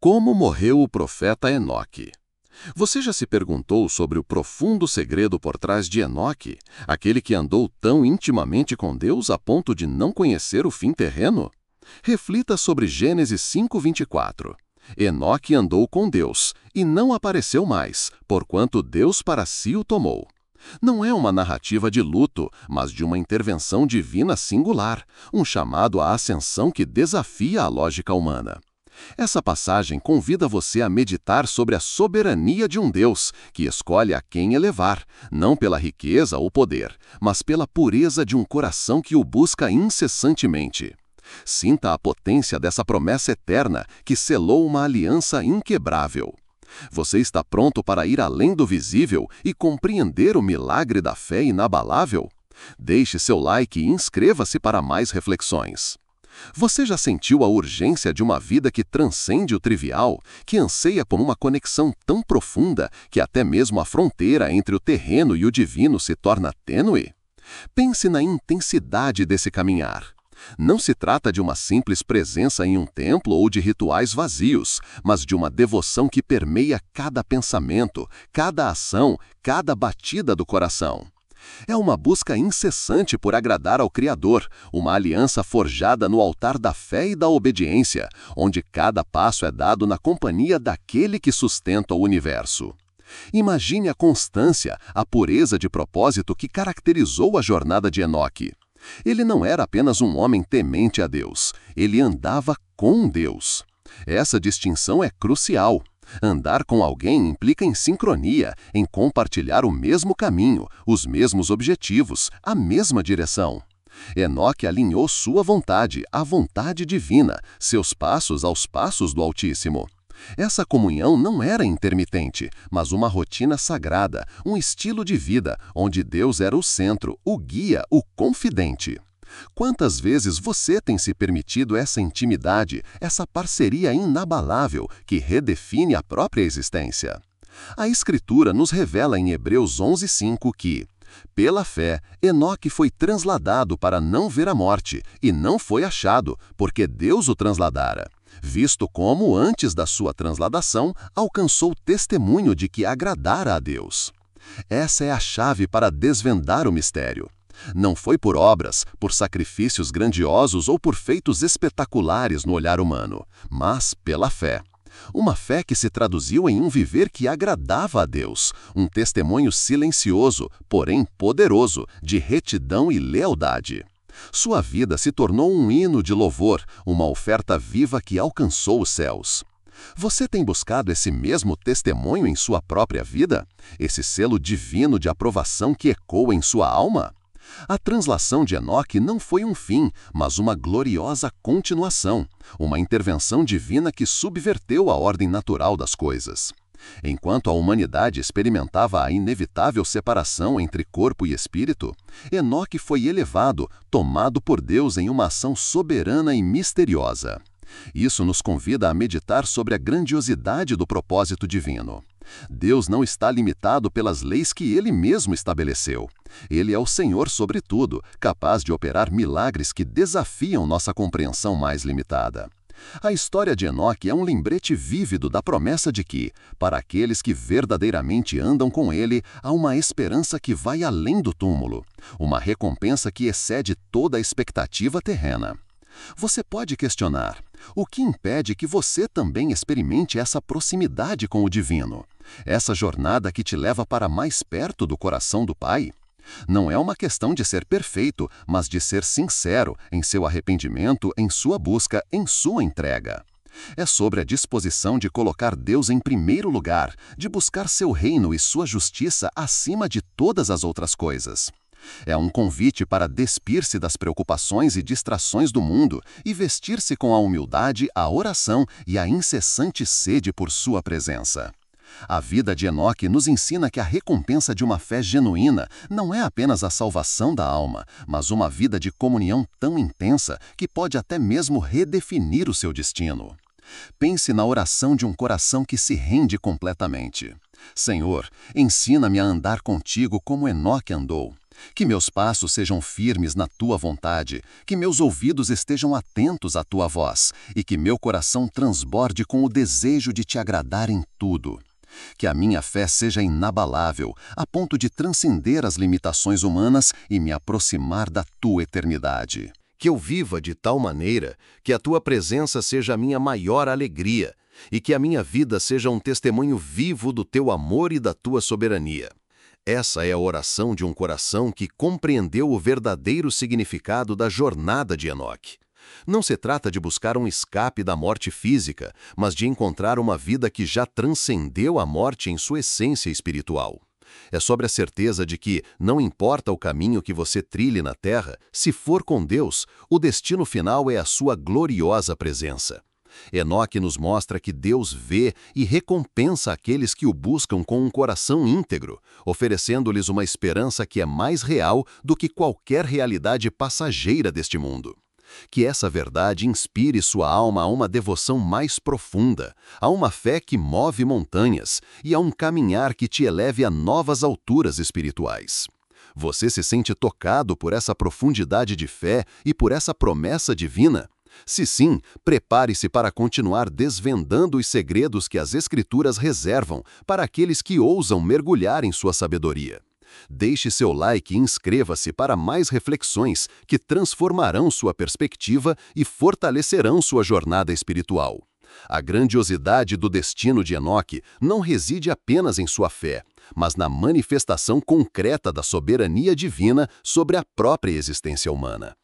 Como morreu o profeta Enoque? Você já se perguntou sobre o profundo segredo por trás de Enoque, aquele que andou tão intimamente com Deus a ponto de não conhecer o fim terreno? Reflita sobre Gênesis 5:24. Enoque andou com Deus e não apareceu mais, porquanto Deus para si o tomou. Não é uma narrativa de luto, mas de uma intervenção divina singular, um chamado à ascensão que desafia a lógica humana. Essa passagem convida você a meditar sobre a soberania de um Deus que escolhe a quem elevar, não pela riqueza ou poder, mas pela pureza de um coração que o busca incessantemente. Sinta a potência dessa promessa eterna que selou uma aliança inquebrável. Você está pronto para ir além do visível e compreender o milagre da fé inabalável? Deixe seu like e inscreva-se para mais reflexões. Você já sentiu a urgência de uma vida que transcende o trivial, que anseia por uma conexão tão profunda que até mesmo a fronteira entre o terreno e o divino se torna tênue? Pense na intensidade desse caminhar. Não se trata de uma simples presença em um templo ou de rituais vazios, mas de uma devoção que permeia cada pensamento, cada ação, cada batida do coração. É uma busca incessante por agradar ao Criador, uma aliança forjada no altar da fé e da obediência, onde cada passo é dado na companhia daquele que sustenta o universo. Imagine a constância, a pureza de propósito que caracterizou a jornada de Enoque. Ele não era apenas um homem temente a Deus, ele andava com Deus. Essa distinção é crucial. Andar com alguém implica em sincronia, em compartilhar o mesmo caminho, os mesmos objetivos, a mesma direção. Enoque alinhou sua vontade à vontade divina, seus passos aos passos do Altíssimo. Essa comunhão não era intermitente, mas uma rotina sagrada, um estilo de vida onde Deus era o centro, o guia, o confidente. Quantas vezes você tem se permitido essa intimidade, essa parceria inabalável que redefine a própria existência? A Escritura nos revela em Hebreus 11:5 que, pela fé, Enoque foi transladado para não ver a morte, e não foi achado, porque Deus o transladara, visto como, antes da sua transladação, alcançou testemunho de que agradara a Deus. Essa é a chave para desvendar o mistério. Não foi por obras, por sacrifícios grandiosos ou por feitos espetaculares no olhar humano, mas pela fé. Uma fé que se traduziu em um viver que agradava a Deus, um testemunho silencioso, porém poderoso, de retidão e lealdade. Sua vida se tornou um hino de louvor, uma oferta viva que alcançou os céus. Você tem buscado esse mesmo testemunho em sua própria vida? Esse selo divino de aprovação que ecoa em sua alma? A translação de Enoque não foi um fim, mas uma gloriosa continuação, uma intervenção divina que subverteu a ordem natural das coisas. Enquanto a humanidade experimentava a inevitável separação entre corpo e espírito, Enoque foi elevado, tomado por Deus em uma ação soberana e misteriosa. Isso nos convida a meditar sobre a grandiosidade do propósito divino. Deus não está limitado pelas leis que Ele mesmo estabeleceu. Ele é o Senhor sobre tudo, capaz de operar milagres que desafiam nossa compreensão mais limitada. A história de Enoque é um lembrete vívido da promessa de que, para aqueles que verdadeiramente andam com Ele, há uma esperança que vai além do túmulo, uma recompensa que excede toda a expectativa terrena. Você pode questionar: o que impede que você também experimente essa proximidade com o divino? Essa jornada que te leva para mais perto do coração do Pai? Não é uma questão de ser perfeito, mas de ser sincero em seu arrependimento, em sua busca, em sua entrega. É sobre a disposição de colocar Deus em primeiro lugar, de buscar seu reino e sua justiça acima de todas as outras coisas. É um convite para despir-se das preocupações e distrações do mundo e vestir-se com a humildade, a oração e a incessante sede por sua presença. A vida de Enoque nos ensina que a recompensa de uma fé genuína não é apenas a salvação da alma, mas uma vida de comunhão tão intensa que pode até mesmo redefinir o seu destino. Pense na oração de um coração que se rende completamente. Senhor, ensina-me a andar contigo como Enoque andou. Que meus passos sejam firmes na tua vontade, que meus ouvidos estejam atentos à tua voz e que meu coração transborde com o desejo de te agradar em tudo. Que a minha fé seja inabalável, a ponto de transcender as limitações humanas e me aproximar da tua eternidade. Que eu viva de tal maneira que a tua presença seja a minha maior alegria e que a minha vida seja um testemunho vivo do teu amor e da tua soberania. Essa é a oração de um coração que compreendeu o verdadeiro significado da jornada de Enoque. Não se trata de buscar um escape da morte física, mas de encontrar uma vida que já transcendeu a morte em sua essência espiritual. É sobre a certeza de que, não importa o caminho que você trilhe na terra, se for com Deus, o destino final é a sua gloriosa presença. Enoque nos mostra que Deus vê e recompensa aqueles que o buscam com um coração íntegro, oferecendo-lhes uma esperança que é mais real do que qualquer realidade passageira deste mundo. Que essa verdade inspire sua alma a uma devoção mais profunda, a uma fé que move montanhas e a um caminhar que te eleve a novas alturas espirituais. Você se sente tocado por essa profundidade de fé e por essa promessa divina? Se sim, prepare-se para continuar desvendando os segredos que as Escrituras reservam para aqueles que ousam mergulhar em sua sabedoria. Deixe seu like e inscreva-se para mais reflexões que transformarão sua perspectiva e fortalecerão sua jornada espiritual. A grandiosidade do destino de Enoque não reside apenas em sua fé, mas na manifestação concreta da soberania divina sobre a própria existência humana.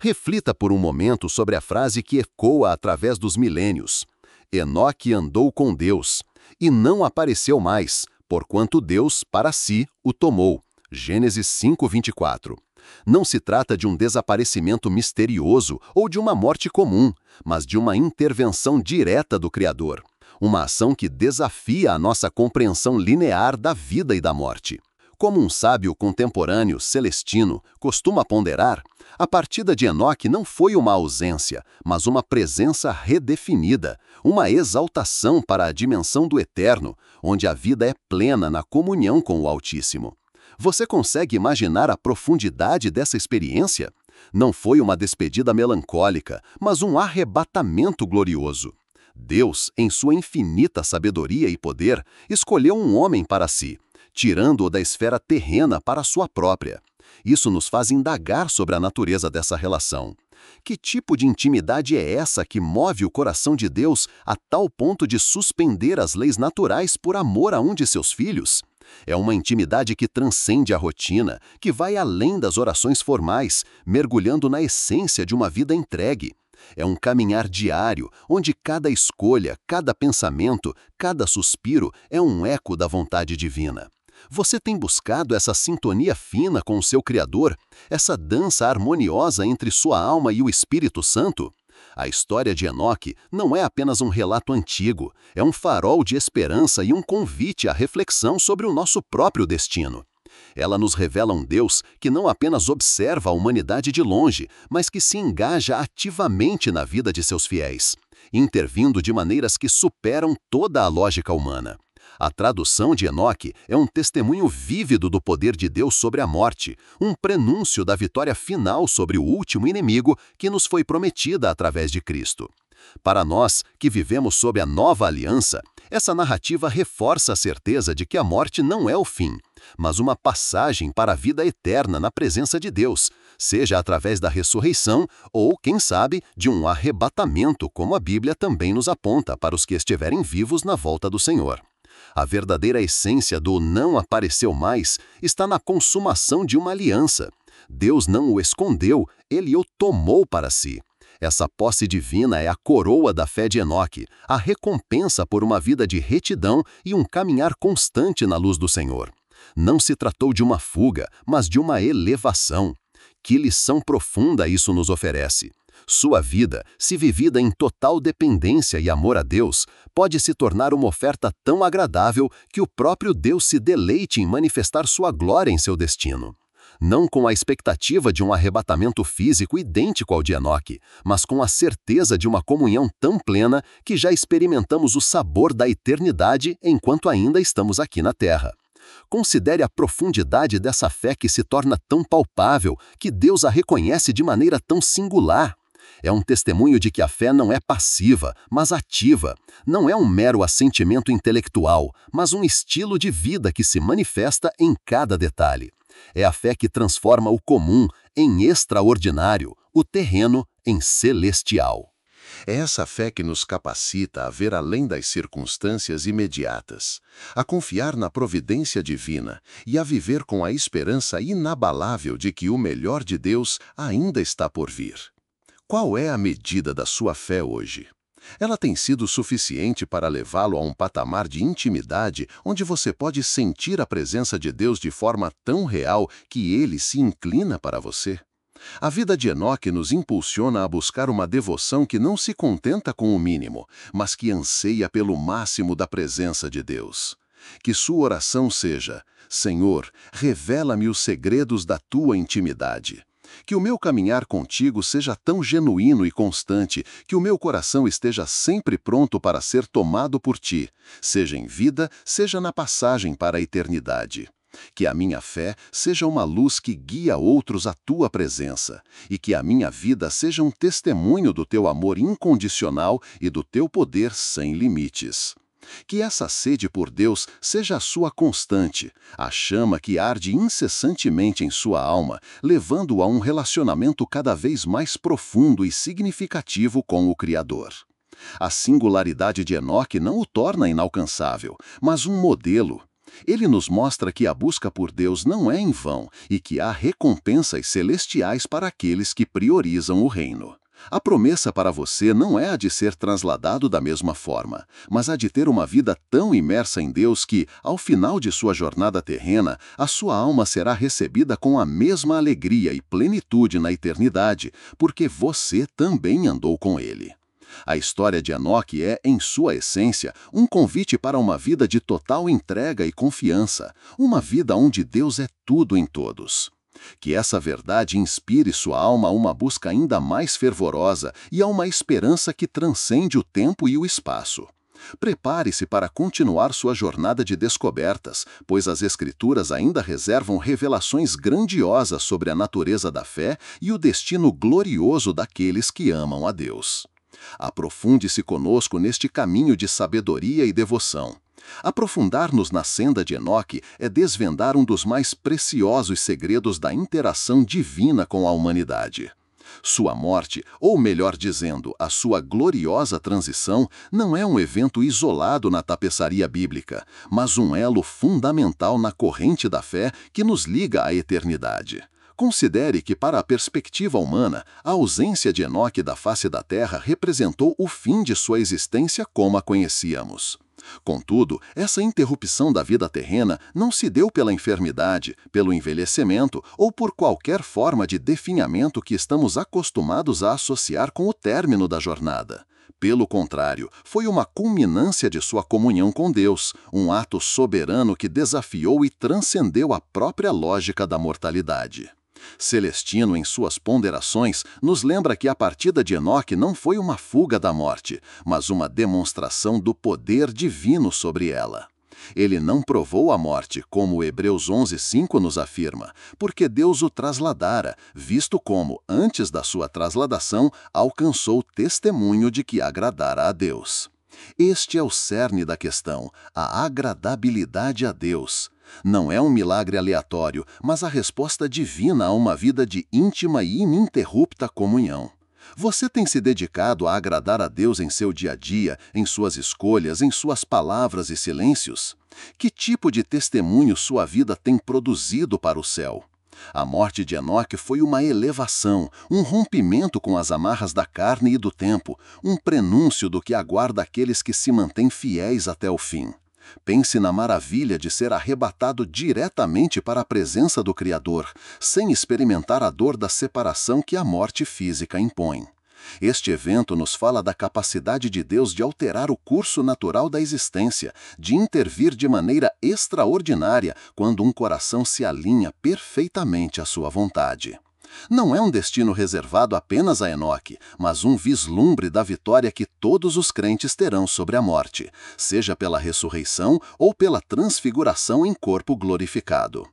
Reflita por um momento sobre a frase que ecoa através dos milênios. Enoque andou com Deus, e não apareceu mais, porquanto Deus, para si, o tomou. Gênesis 5:24. Não se trata de um desaparecimento misterioso ou de uma morte comum, mas de uma intervenção direta do Criador. Uma ação que desafia a nossa compreensão linear da vida e da morte. Como um sábio contemporâneo celestino costuma ponderar, a partida de Enoque não foi uma ausência, mas uma presença redefinida, uma exaltação para a dimensão do eterno, onde a vida é plena na comunhão com o Altíssimo. Você consegue imaginar a profundidade dessa experiência? Não foi uma despedida melancólica, mas um arrebatamento glorioso. Deus, em sua infinita sabedoria e poder, escolheu um homem para si, tirando-o da esfera terrena para a sua própria. Isso nos faz indagar sobre a natureza dessa relação. Que tipo de intimidade é essa que move o coração de Deus a tal ponto de suspender as leis naturais por amor a um de seus filhos? É uma intimidade que transcende a rotina, que vai além das orações formais, mergulhando na essência de uma vida entregue. É um caminhar diário, onde cada escolha, cada pensamento, cada suspiro é um eco da vontade divina. Você tem buscado essa sintonia fina com o seu Criador, essa dança harmoniosa entre sua alma e o Espírito Santo? A história de Enoque não é apenas um relato antigo, é um farol de esperança e um convite à reflexão sobre o nosso próprio destino. Ela nos revela um Deus que não apenas observa a humanidade de longe, mas que se engaja ativamente na vida de seus fiéis, intervindo de maneiras que superam toda a lógica humana. A tradução de Enoque é um testemunho vívido do poder de Deus sobre a morte, um prenúncio da vitória final sobre o último inimigo que nos foi prometida através de Cristo. Para nós, que vivemos sob a nova aliança, essa narrativa reforça a certeza de que a morte não é o fim, mas uma passagem para a vida eterna na presença de Deus, seja através da ressurreição ou, quem sabe, de um arrebatamento, como a Bíblia também nos aponta para os que estiverem vivos na volta do Senhor. A verdadeira essência do não apareceu mais está na consumação de uma aliança. Deus não o escondeu, ele o tomou para si. Essa posse divina é a coroa da fé de Enoque, a recompensa por uma vida de retidão e um caminhar constante na luz do Senhor. Não se tratou de uma fuga, mas de uma elevação. Que lição profunda isso nos oferece! Sua vida, se vivida em total dependência e amor a Deus, pode se tornar uma oferta tão agradável que o próprio Deus se deleite em manifestar sua glória em seu destino. Não com a expectativa de um arrebatamento físico idêntico ao de Enoque, mas com a certeza de uma comunhão tão plena que já experimentamos o sabor da eternidade enquanto ainda estamos aqui na Terra. Considere a profundidade dessa fé que se torna tão palpável, que Deus a reconhece de maneira tão singular. É um testemunho de que a fé não é passiva, mas ativa. Não é um mero assentimento intelectual, mas um estilo de vida que se manifesta em cada detalhe. É a fé que transforma o comum em extraordinário, o terreno em celestial. É essa fé que nos capacita a ver além das circunstâncias imediatas, a confiar na providência divina e a viver com a esperança inabalável de que o melhor de Deus ainda está por vir. Qual é a medida da sua fé hoje? Ela tem sido suficiente para levá-lo a um patamar de intimidade onde você pode sentir a presença de Deus de forma tão real que ele se inclina para você? A vida de Enoque nos impulsiona a buscar uma devoção que não se contenta com o mínimo, mas que anseia pelo máximo da presença de Deus. Que sua oração seja: Senhor, revela-me os segredos da tua intimidade. Que o meu caminhar contigo seja tão genuíno e constante que o meu coração esteja sempre pronto para ser tomado por ti, seja em vida, seja na passagem para a eternidade. Que a minha fé seja uma luz que guia outros à tua presença, e que a minha vida seja um testemunho do teu amor incondicional e do teu poder sem limites. Que essa sede por Deus seja a sua constante, a chama que arde incessantemente em sua alma, levando-o a um relacionamento cada vez mais profundo e significativo com o Criador. A singularidade de Enoque não o torna inalcançável, mas um modelo. Ele nos mostra que a busca por Deus não é em vão e que há recompensas celestiais para aqueles que priorizam o reino. A promessa para você não é a de ser trasladado da mesma forma, mas a de ter uma vida tão imersa em Deus que, ao final de sua jornada terrena, a sua alma será recebida com a mesma alegria e plenitude na eternidade, porque você também andou com Ele. A história de Enoque é, em sua essência, um convite para uma vida de total entrega e confiança, uma vida onde Deus é tudo em todos. Que essa verdade inspire sua alma a uma busca ainda mais fervorosa e a uma esperança que transcende o tempo e o espaço. Prepare-se para continuar sua jornada de descobertas, pois as Escrituras ainda reservam revelações grandiosas sobre a natureza da fé e o destino glorioso daqueles que amam a Deus. Aprofunde-se conosco neste caminho de sabedoria e devoção. Aprofundar-nos na senda de Enoque é desvendar um dos mais preciosos segredos da interação divina com a humanidade. Sua morte, ou melhor dizendo, a sua gloriosa transição, não é um evento isolado na tapeçaria bíblica, mas um elo fundamental na corrente da fé que nos liga à eternidade. Considere que, para a perspectiva humana, a ausência de Enoque da face da terra representou o fim de sua existência como a conhecíamos. Contudo, essa interrupção da vida terrena não se deu pela enfermidade, pelo envelhecimento ou por qualquer forma de definhamento que estamos acostumados a associar com o término da jornada. Pelo contrário, foi uma culminância de sua comunhão com Deus, um ato soberano que desafiou e transcendeu a própria lógica da mortalidade. Celestino, em suas ponderações, nos lembra que a partida de Enoque não foi uma fuga da morte, mas uma demonstração do poder divino sobre ela. Ele não provou a morte, como Hebreus 11:5 nos afirma, porque Deus o trasladara, visto como, antes da sua trasladação, alcançou testemunho de que agradara a Deus. Este é o cerne da questão, a agradabilidade a Deus. Não é um milagre aleatório, mas a resposta divina a uma vida de íntima e ininterrupta comunhão. Você tem se dedicado a agradar a Deus em seu dia a dia, em suas escolhas, em suas palavras e silêncios? Que tipo de testemunho sua vida tem produzido para o céu? A morte de Enoque foi uma elevação, um rompimento com as amarras da carne e do tempo, um prenúncio do que aguarda aqueles que se mantêm fiéis até o fim. Pense na maravilha de ser arrebatado diretamente para a presença do Criador, sem experimentar a dor da separação que a morte física impõe. Este evento nos fala da capacidade de Deus de alterar o curso natural da existência, de intervir de maneira extraordinária quando um coração se alinha perfeitamente à sua vontade. Não é um destino reservado apenas a Enoque, mas um vislumbre da vitória que todos os crentes terão sobre a morte, seja pela ressurreição ou pela transfiguração em corpo glorificado.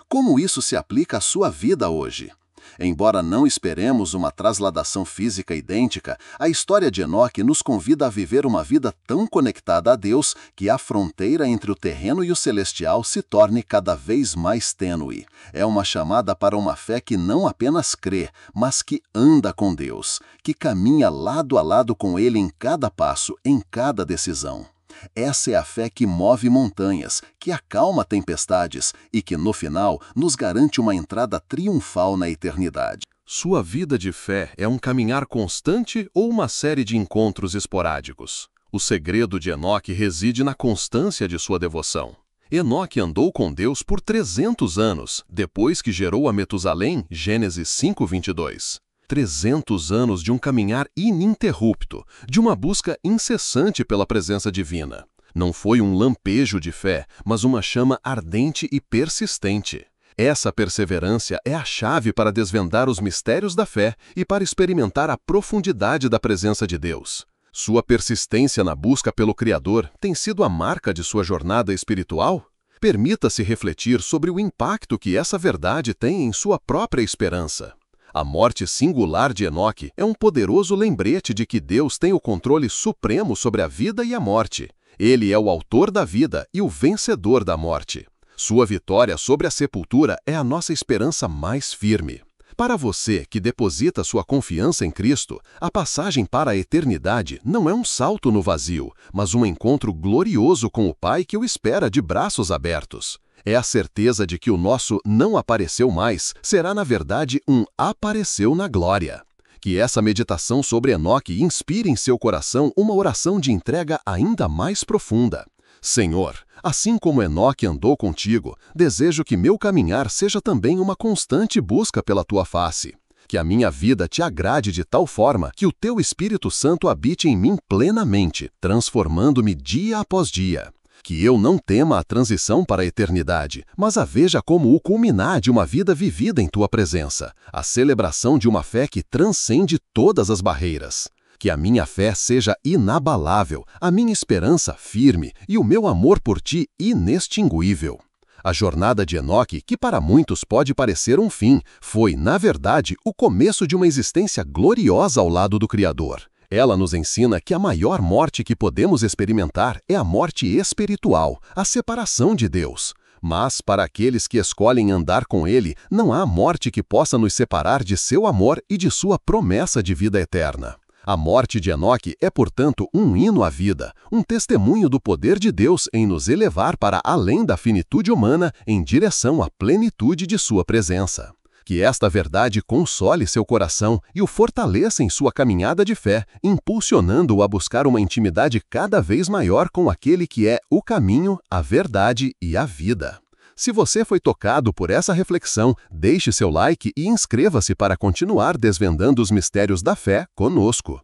Como isso se aplica à sua vida hoje? Embora não esperemos uma trasladação física idêntica, a história de Enoque nos convida a viver uma vida tão conectada a Deus que a fronteira entre o terreno e o celestial se torne cada vez mais tênue. É uma chamada para uma fé que não apenas crê, mas que anda com Deus, que caminha lado a lado com Ele em cada passo, em cada decisão. Essa é a fé que move montanhas, que acalma tempestades e que, no final, nos garante uma entrada triunfal na eternidade. Sua vida de fé é um caminhar constante ou uma série de encontros esporádicos? O segredo de Enoque reside na constância de sua devoção. Enoque andou com Deus por 300 anos, depois que gerou a Metusalém, Gênesis 5:22. 300 anos de um caminhar ininterrupto, de uma busca incessante pela presença divina. Não foi um lampejo de fé, mas uma chama ardente e persistente. Essa perseverança é a chave para desvendar os mistérios da fé e para experimentar a profundidade da presença de Deus. Sua persistência na busca pelo Criador tem sido a marca de sua jornada espiritual? Permita-se refletir sobre o impacto que essa verdade tem em sua própria esperança. A morte singular de Enoque é um poderoso lembrete de que Deus tem o controle supremo sobre a vida e a morte. Ele é o autor da vida e o vencedor da morte. Sua vitória sobre a sepultura é a nossa esperança mais firme. Para você que deposita sua confiança em Cristo, a passagem para a eternidade não é um salto no vazio, mas um encontro glorioso com o Pai que o espera de braços abertos. É a certeza de que o nosso não apareceu mais será, na verdade, um apareceu na glória. Que essa meditação sobre Enoque inspire em seu coração uma oração de entrega ainda mais profunda. Senhor, assim como Enoque andou contigo, desejo que meu caminhar seja também uma constante busca pela tua face. Que a minha vida te agrade de tal forma que o teu Espírito Santo habite em mim plenamente, transformando-me dia após dia. Que eu não tema a transição para a eternidade, mas a veja como o culminar de uma vida vivida em tua presença, a celebração de uma fé que transcende todas as barreiras. Que a minha fé seja inabalável, a minha esperança firme e o meu amor por ti inextinguível. A jornada de Enoque, que para muitos pode parecer um fim, foi, na verdade, o começo de uma existência gloriosa ao lado do Criador. Ela nos ensina que a maior morte que podemos experimentar é a morte espiritual, a separação de Deus. Mas, para aqueles que escolhem andar com Ele, não há morte que possa nos separar de seu amor e de sua promessa de vida eterna. A morte de Enoque é, portanto, um hino à vida, um testemunho do poder de Deus em nos elevar para além da finitude humana em direção à plenitude de sua presença. Que esta verdade console seu coração e o fortaleça em sua caminhada de fé, impulsionando-o a buscar uma intimidade cada vez maior com aquele que é o caminho, a verdade e a vida. Se você foi tocado por essa reflexão, deixe seu like e inscreva-se para continuar desvendando os mistérios da fé conosco.